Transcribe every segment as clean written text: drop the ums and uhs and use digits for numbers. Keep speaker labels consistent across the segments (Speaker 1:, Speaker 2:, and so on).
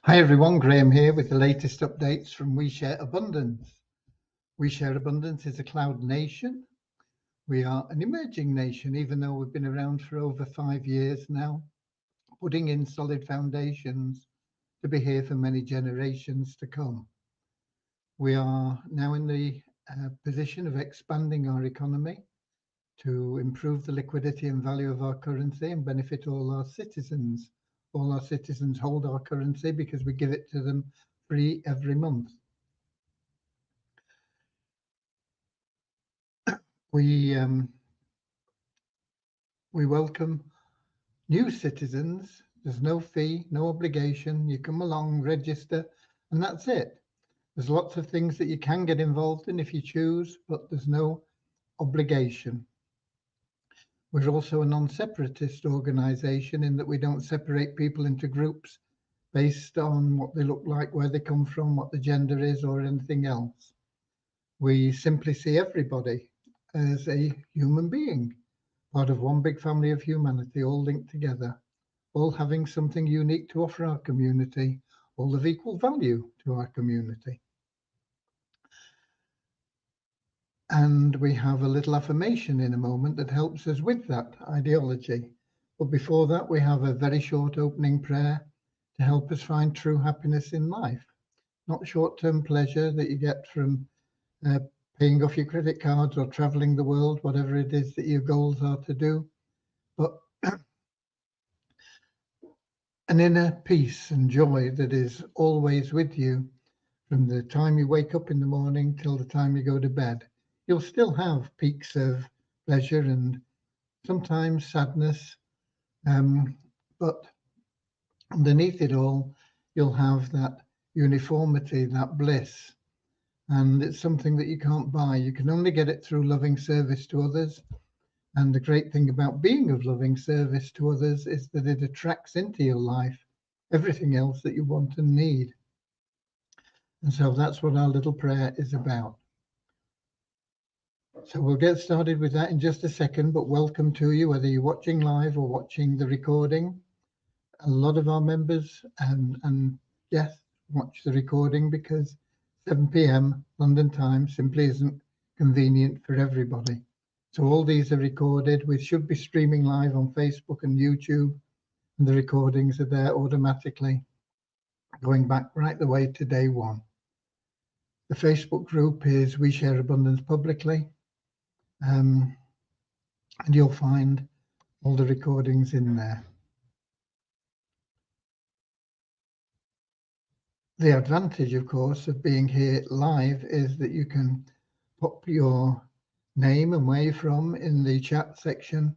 Speaker 1: Hi everyone, Graham here with the latest updates from We Share Abundance. We Share Abundance is a cloud nation. We are an emerging nation, even though we've been around for over 5 years now, putting in solid foundations to be here for many generations to come. We are now in the position of expanding our economy to improve the liquidity and value of our currency and benefit all our citizens. All our citizens hold our currency because we give it to them free every month. We welcome new citizens. There's no fee, no obligation. You come along, register, and that's it. There's lots of things that you can get involved in if you choose, but there's no obligation. We're also a non-separatist organisation in that we don't separate people into groups based on what they look like, where they come from, what the gender is, or anything else. We simply see everybody as a human being, part of one big family of humanity, all linked together, all having something unique to offer our community, all of equal value to our community. And we have a little affirmation in a moment that helps us with that ideology. But before that, we have a very short opening prayer to help us find true happiness in life, not short-term pleasure that you get from paying off your credit cards or traveling the world, whatever it is that your goals are to do, but an inner peace and joy that is always with you from the time you wake up in the morning till the time you go to bed. You'll still have peaks of pleasure and sometimes sadness, but underneath it all, you'll have that uniformity, that bliss. And it's something that you can't buy. You can only get it through loving service to others. And the great thing about being of loving service to others is that it attracts into your life everything else that you want and need. And so that's what our little prayer is about. So we'll get started with that in just a second, but welcome to you, whether you're watching live or watching the recording. A lot of our members and guests watch the recording because 7 p.m. London time simply isn't convenient for everybody. So all these are recorded. We should be streaming live on Facebook and YouTube, and the recordings are there automatically, going back right the way to day one. The Facebook group is We Share Abundance Publicly, and you'll find all the recordings in there. The advantage, of course, of being here live is that you can pop your name and where you're from in the chat section,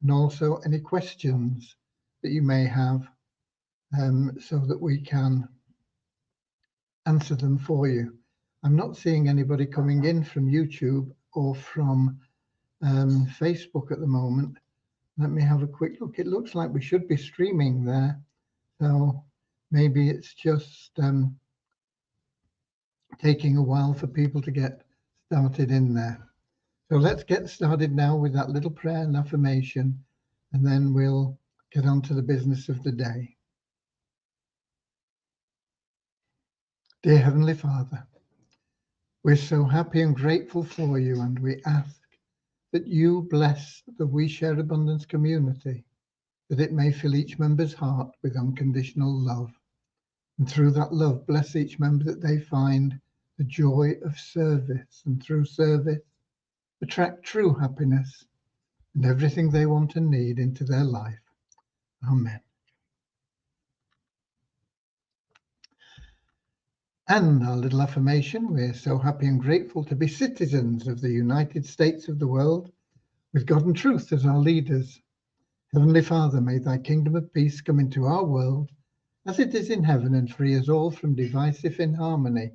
Speaker 1: and also any questions that you may have, so that we can answer them for you. I'm not seeing anybody coming in from YouTube or from Facebook at the moment. Let me have a quick look. It looks like we should be streaming there, so maybe it's just taking a while for people to get started in there. So let's get started now with that little prayer and affirmation, and then we'll get on to the business of the day. Dear Heavenly Father, we're so happy and grateful for you, and we ask that you bless the We Share Abundance community, that it may fill each member's heart with unconditional love. And through that love, bless each member that they find the joy of service, and through service, attract true happiness and everything they want and need into their life. Amen. And our little affirmation, we're so happy and grateful to be citizens of the United States of the world, with God and truth as our leaders. Heavenly Father, may thy kingdom of peace come into our world as it is in heaven, and free us all from divisive inharmony,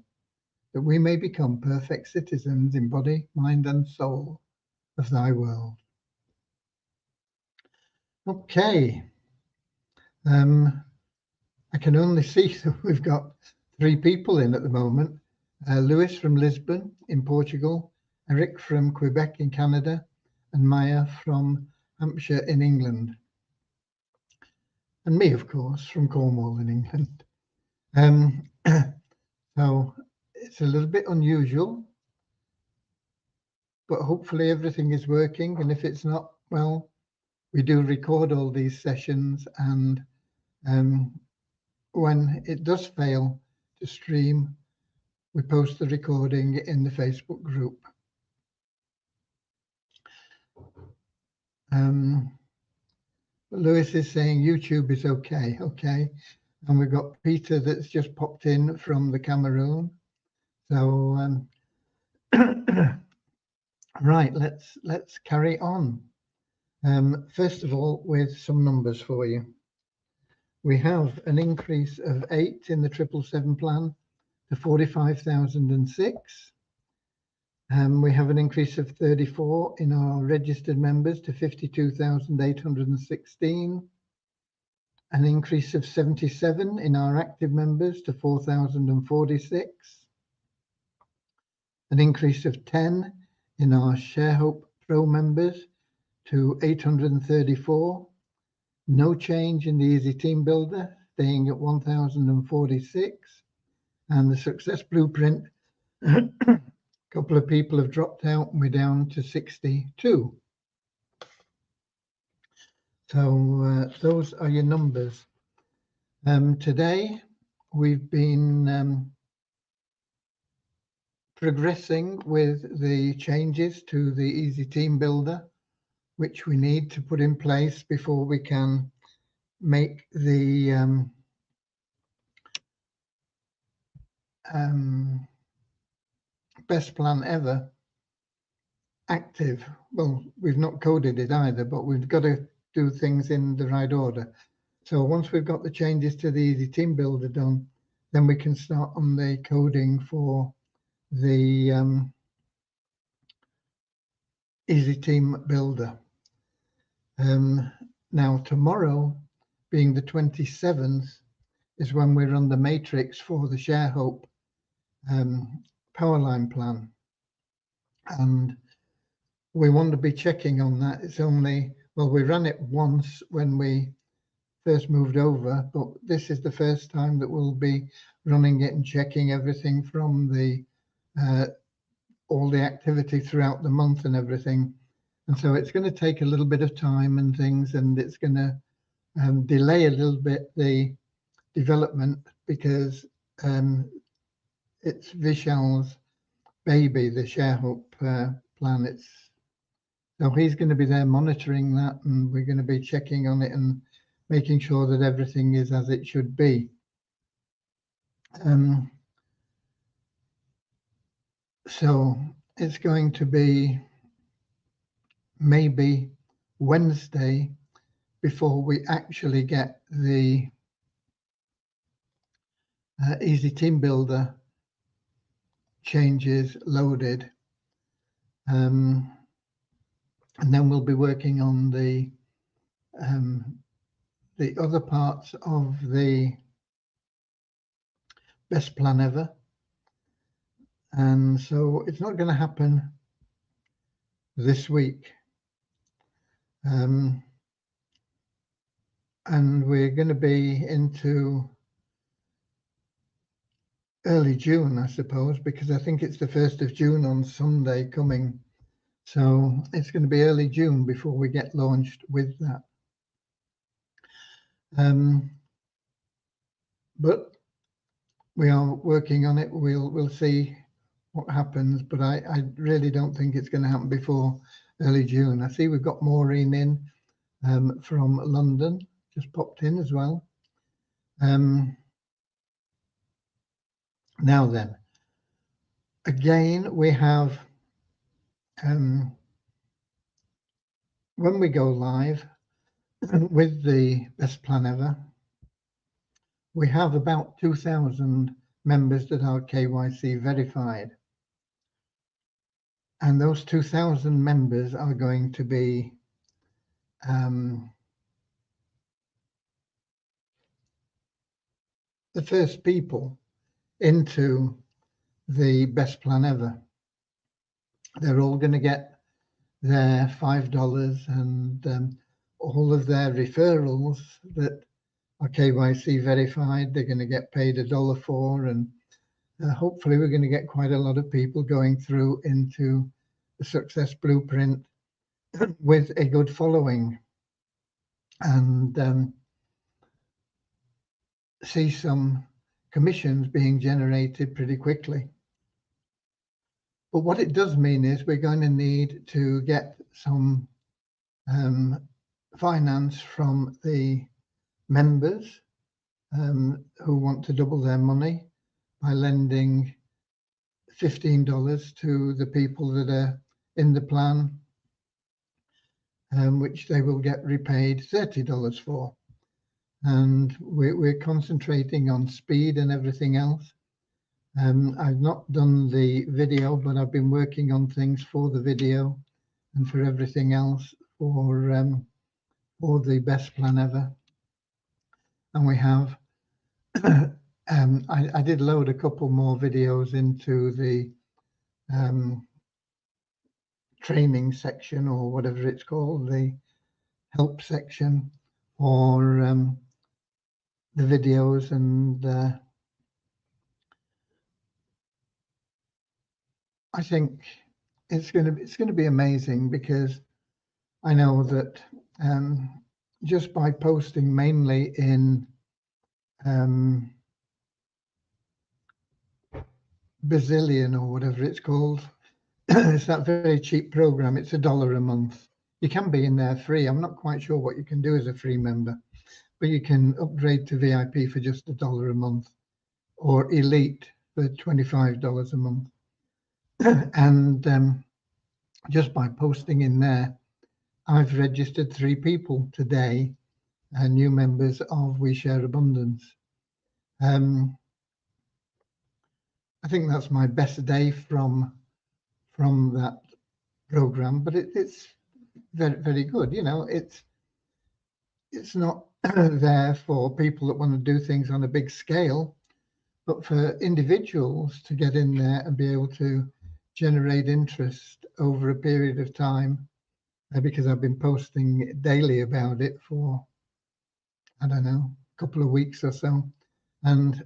Speaker 1: that we may become perfect citizens in body, mind, and soul of thy world. Okay. I can only see that we've got 3 people in at the moment. Lewis from Lisbon in Portugal, Eric from Quebec in Canada, and Maya from Hampshire in England. And me, of course, from Cornwall in England. So it's a little bit unusual, but hopefully everything is working. And if it's not, well, we do record all these sessions, and when it does fail to stream, we post the recording in the Facebook group. Lewis is saying YouTube is okay. Okay. And we've got Peter that's just popped in from the Cameroon. So right, let's carry on. First of all, with some numbers for you. We have an increase of 8 in the 777 plan to 45,006. We have an increase of 34 in our registered members to 52,816. An increase of 77 in our active members to 4,046. An increase of 10 in our ShareHope Pro members to 834. No change in the Easy Team Builder, staying at 1,046. And the Success Blueprint, a couple of people have dropped out and we're down to 62. So those are your numbers. Today, we've been progressing with the changes to the Easy Team Builder, which we need to put in place before we can make the best plan ever active. Well, we've not coded it either, but we've got to do things in the right order. So once we've got the changes to the Easy Team Builder done, then we can start on the coding for the Easy Team Builder. Now tomorrow, being the 27th, is when we run the matrix for the ShareHope Powerline plan. And we want to be checking on that. It's only, well, we ran it once when we first moved over, but this is the first time that we'll be running it and checking everything from the all the activity throughout the month and everything. And so it's going to take a little bit of time and things, and it's going to delay a little bit the development because it's Vishal's baby, the ShareHope plan. So he's going to be there monitoring that, and we're going to be checking on it and making sure that everything is as it should be. So it's going to be maybe Wednesday before we actually get the Easy Team Builder changes loaded. And then we'll be working on the other parts of the best plan ever. And so it's not going to happen this week. And we're going to be into early June, I suppose, because I think it's the 1st of June on Sunday coming. So it's going to be early June before we get launched with that. But we are working on it. We'll see what happens, but I really don't think it's going to happen before early June. I see we've got Maureen in from London, just popped in as well. Now then, again, we have, when we go live with the best plan ever, we have about 2,000 members that are KYC verified. And those 2,000 members are going to be the first people into the best plan ever. They're all going to get their $5 and all of their referrals that are KYC verified. They're going to get paid $1 for, and hopefully we're going to get quite a lot of people going through into the Success Blueprint with a good following, and see some commissions being generated pretty quickly. But what it does mean is we're going to need to get some finance from the members who want to double their money by lending $15 to the people that are in the plan, which they will get repaid $30 for. And we're concentrating on speed and everything else. I've not done the video, but I've been working on things for the video and for everything else for the best plan ever. And we have, I did load a couple more videos into the training section, or whatever it's called, the help section, or the videos, and I think it's going to be amazing, because I know that just by posting mainly in Bazillion, or whatever it's called, it's that very cheap program. It's $1 a month. You can be in there free. I'm not quite sure what you can do as a free member, but you can upgrade to VIP for just $1 a month, or Elite for $25 a month. And just by posting in there, I've registered 3 people today, new members of We Share Abundance. I think that's my best day from that program, but it's very, very good. You know, it's not there for people that want to do things on a big scale, but for individuals to get in there and be able to generate interest over a period of time, because I've been posting daily about it for, I don't know, a couple of weeks or so. And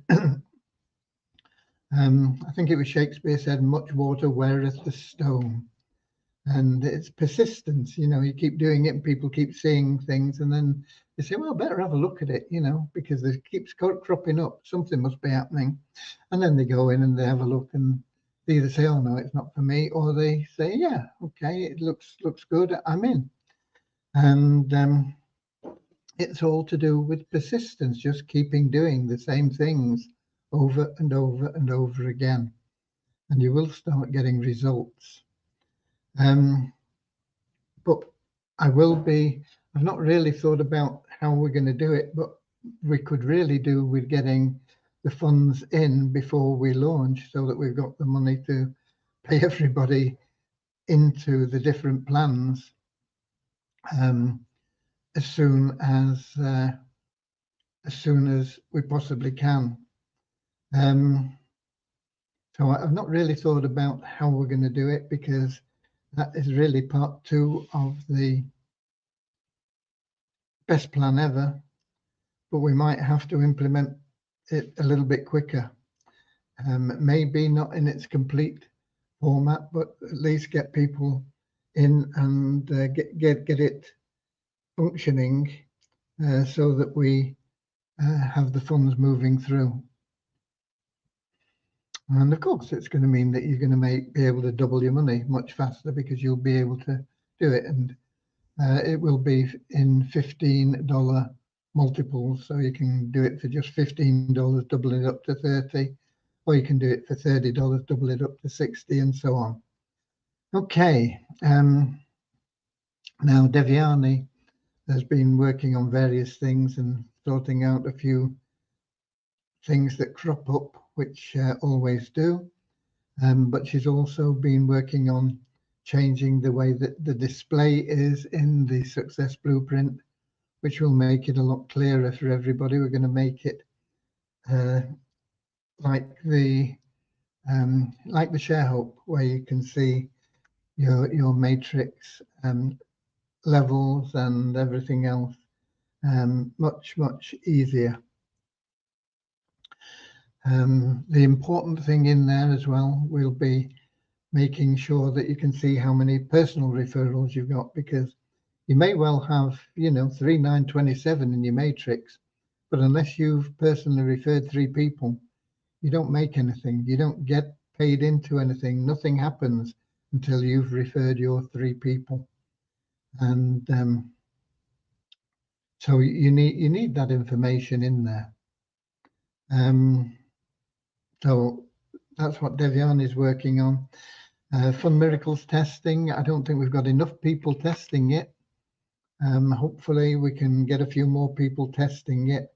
Speaker 1: I think it was Shakespeare said, much water weareth the stone. And it's persistence, you know, you keep doing it and people keep seeing things, and then they say, well, better have a look at it, you know, because it keeps cropping up. Something must be happening. And then they go in and they have a look, and they either say, oh, no, it's not for me, or they say, yeah, okay, it looks good, I'm in. And it's all to do with persistence, just keeping doing the same things over and over and over again, and you will start getting results. But I've not really thought about how we're going to do it, but we could really do with getting the funds in before we launch, so that we've got the money to pay everybody into the different plans as soon as we possibly can. So I've not really thought about how we're going to do it, because that is really part 2 of the best plan ever, but we might have to implement it a little bit quicker. Maybe not in its complete format, but at least get people in and get it functioning, so that we have the funds moving through. And of course, it's going to mean that you're going to be able to double your money much faster, because you'll be able to do it, and it will be in $15 multiples. So you can do it for just $15, double it up to 30, or you can do it for $30, double it up to 60, and so on. Okay. Now Devyani has been working on various things and sorting out a few things that crop up, which always do. But she's also been working on changing the way that the display is in the Success Blueprint, which will make it a lot clearer for everybody. We're going to make it like the Share Hope, where you can see your matrix levels and everything else. much easier. The important thing in there as well will be making sure that you can see how many personal referrals you've got, because you may well have, 3927 in your matrix, but unless you've personally referred 3 people, you don't make anything. You don't get paid into anything. Nothing happens until you've referred your 3 people. And so you need that information in there. So that's what Devian is working on. Fun Miracles testing. I don't think we've got enough people testing it. Hopefully we can get a few more people testing it.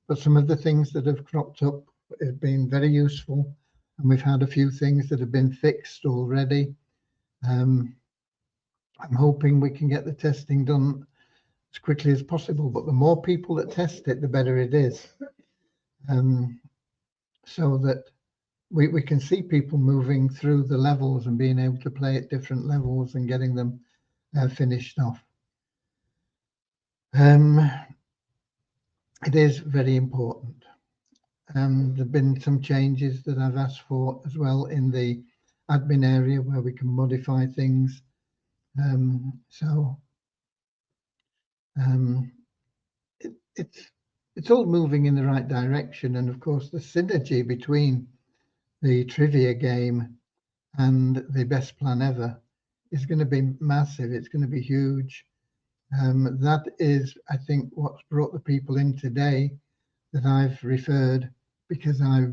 Speaker 1: But some of the things that have cropped up have been very useful. And we've had a few things that have been fixed already. I'm hoping we can get the testing done as quickly as possible. But the more people that test it, the better it is. So that we can see people moving through the levels and being able to play at different levels and getting them finished off. It is very important. There have been some changes that I've asked for as well in the admin area where we can modify things. It's all moving in the right direction, and of course the synergy between the trivia game and the best plan ever is going to be massive. It's going to be huge. That is, I think, what's brought the people in today that I've referred, because I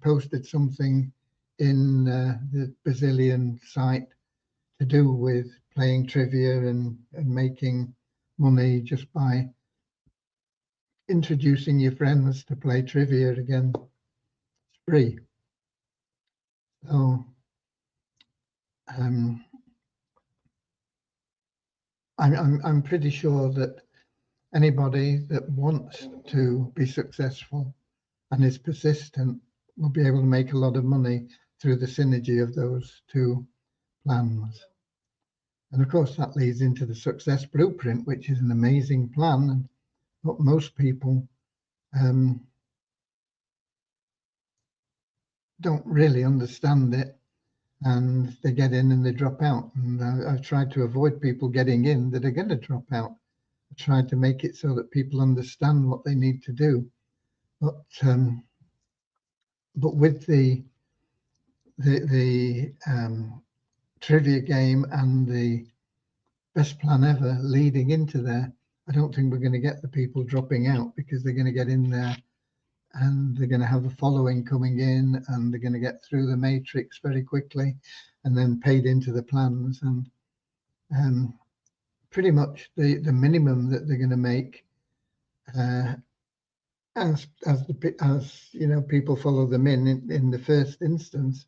Speaker 1: posted something in the Brazilian site to do with playing trivia and making money just by introducing your friends to play trivia again. It's free. So I'm pretty sure that anybody that wants to be successful and is persistent will be able to make a lot of money through the synergy of those 2 plans. And of course, that leads into the Success Blueprint, which is an amazing plan. But most people don't really understand it, and they get in and they drop out. And I've tried to avoid people getting in that are going to drop out. I tried to make it so that people understand what they need to do. But with the trivia game and the best plan ever leading into there, I don't think we're going to get the people dropping out, because they're going to get in there and they're going to have a following coming in, and they're going to get through the matrix very quickly and then paid into the plans. And pretty much the minimum that they're going to make as people follow them in the first instance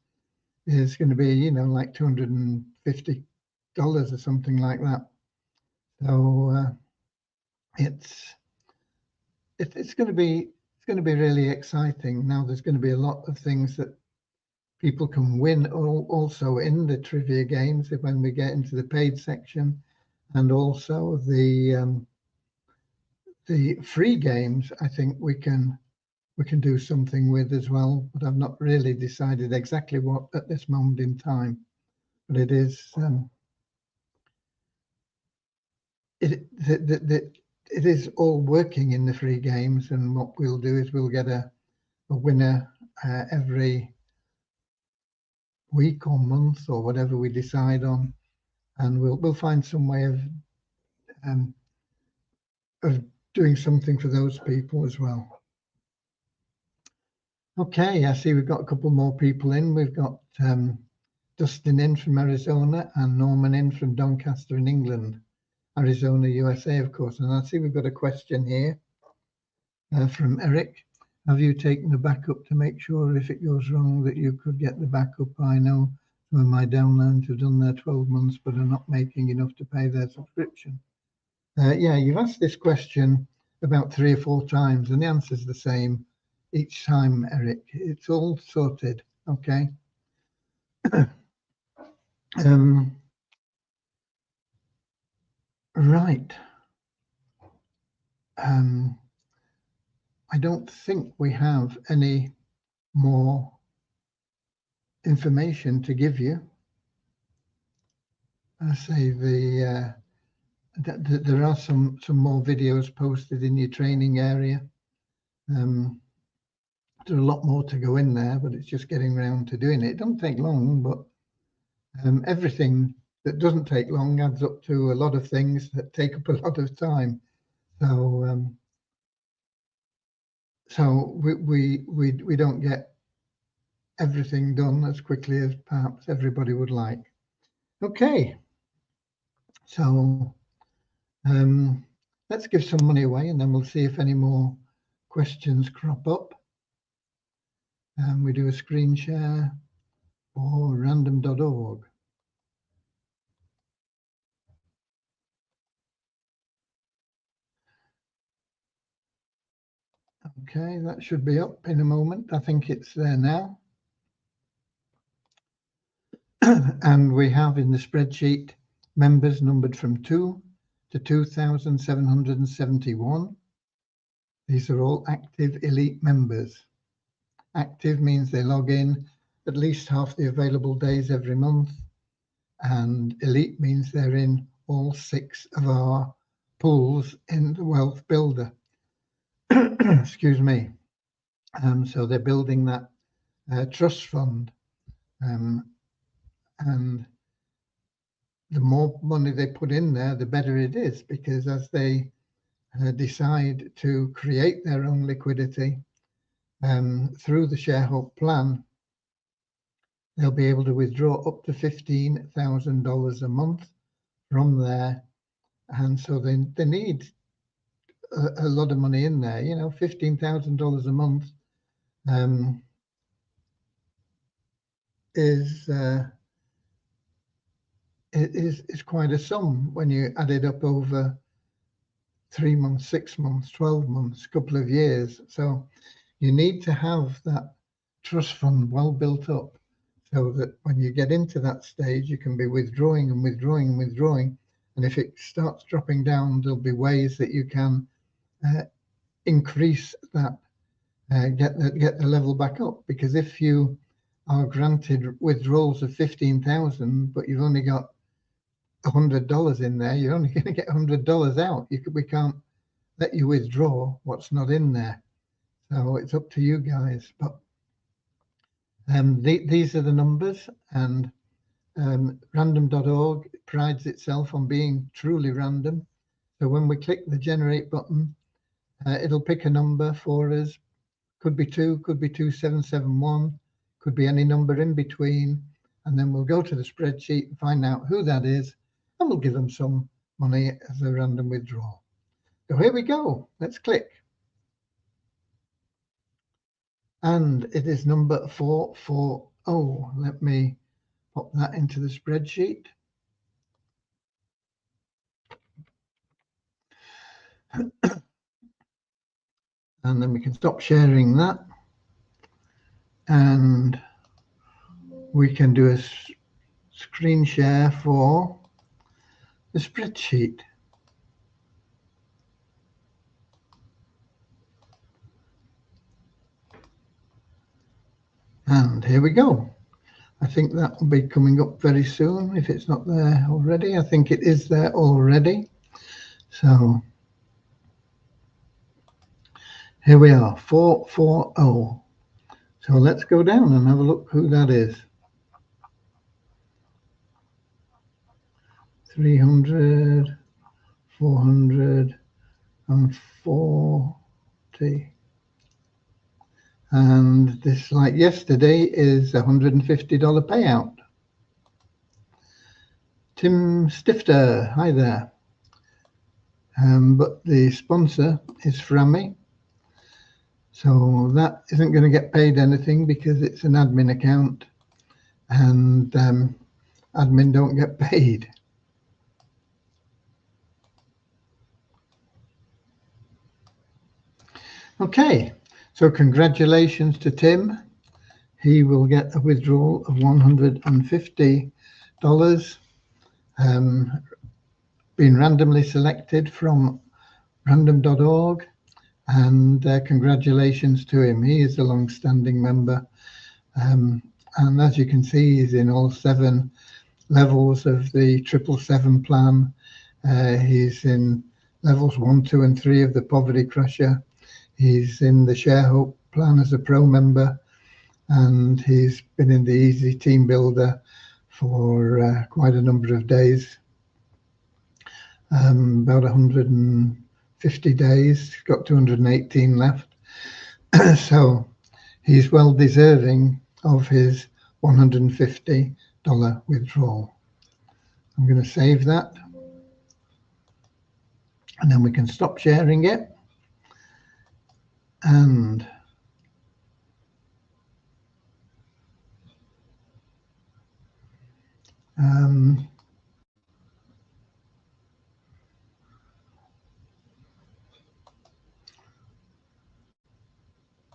Speaker 1: is going to be like $250 or something like that. So it's going to be really exciting. Now there's going to be a lot of things that people can win also in the trivia games when we get into the paid section, and also the free games. I think we can do something with as well, but I've not really decided exactly what at this moment in time. But it is it is all working in the free games, and what we'll do is we'll get a winner every week or month or whatever we decide on, and we'll find some way of doing something for those people as well. Okay, I see we've got a couple more people in. We've got Dustin in from Arizona and Norman in from Doncaster in England, Arizona, USA, of course. And I see we've got a question here from Eric. Have you taken the backup to make sure if it goes wrong that you could get the backup? I know some of my downloads have done their 12 months but are not making enough to pay their subscription. Yeah, you've asked this question about 3 or 4 times, and the answer is the same each time, Eric. It's all sorted, okay? Right. I don't think we have any more information to give you. I say there are some more videos posted in your training area. There's a lot more to go in there, but it's just getting around to doing it. It doesn't take long, but everything that doesn't take long adds up to a lot of things that take up a lot of time. So we don't get everything done as quickly as perhaps everybody would like. Okay, so let's give some money away, and then we'll see if any more questions crop up. We do a screen share for random.org. Okay, that should be up in a moment. I think it's there now. And we have in the spreadsheet members numbered from 2 to 2,771. These are all active elite members. Active means they log in at least half the available days every month, and elite means they're in all 6 of our pools in the Wealth Builder. Excuse me. So they're building that trust fund, and the more money they put in there, the better it is, because as they decide to create their own liquidity through the Sharehope plan, they'll be able to withdraw up to $15,000 a month from there. And so they need a lot of money in there, you know, $15,000 a month is quite a sum when you add it up over 3 months, 6 months, 12 months, a couple of years. So you need to have that trust fund well built up, so that when you get into that stage, you can be withdrawing and withdrawing and withdrawing. And if it starts dropping down, there'll be ways that you can increase that, get the level back up. Because if you are granted withdrawals of 15,000, but you've only got $100 in there, you're only going to get $100 out. We can't let you withdraw what's not in there. So it's up to you guys. But these are the numbers, and random.org prides itself on being truly random. So when we click the generate button, it'll pick a number for us. Could be 2, could be 2771, could be any number in between. And then we'll go to the spreadsheet and find out who that is, and we'll give them some money as a random withdrawal. So here we go. Let's click. And it is number 440. Let me pop that into the spreadsheet. And then we can stop sharing that. And we can do a screen share for the spreadsheet. And here we go. I think that will be coming up very soon if it's not there already. I think it is there already. So here we are, 440. So let's go down and have a look who that is. 300, 440. And this, like yesterday, is $150 payout. Tim Stifter, hi there. But the sponsor is Frammy. So that isn't going to get paid anything because it's an admin account, and admin don't get paid. Okay, so congratulations to Tim. He will get a withdrawal of $150, being randomly selected from random.org, and congratulations to him. He is a long-standing member, and as you can see, he's in all 7 levels of the 777 plan. He's in levels 1, 2, and 3 of the Poverty Crusher. He's in the Share Hope plan as a pro member, and he's been in the Easy Team Builder for quite a number of days, about 150 days. He's got 218 left. So he's well deserving of his $150 withdrawal. I'm going to save that, and then we can stop sharing it. And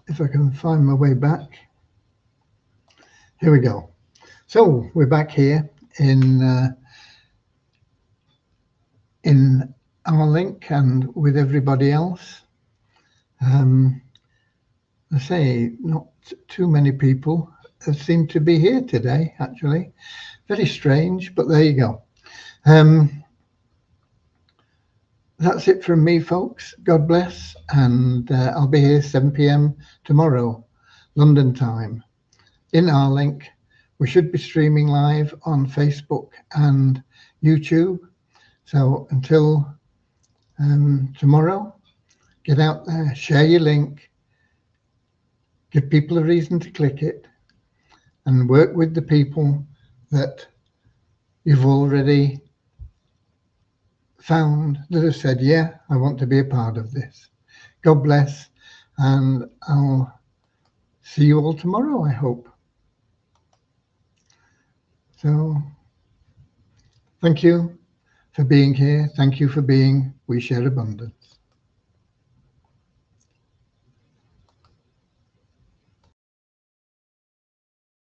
Speaker 1: if I can find my way back, here we go. So we're back here in our link and with everybody else. I say not too many people seem to be here today, actually. Very strange, but there you go. That's it from me, folks. God bless, and I'll be here 7 p.m. tomorrow, London time, in our link. We should be streaming live on Facebook and YouTube. So until tomorrow, get out there, share your link, give people a reason to click it, and work with the people that you've already found that have said, yeah, I want to be a part of this. God bless, and I'll see you all tomorrow, I hope. So thank you for being here. Thank you for being We Share Abundance.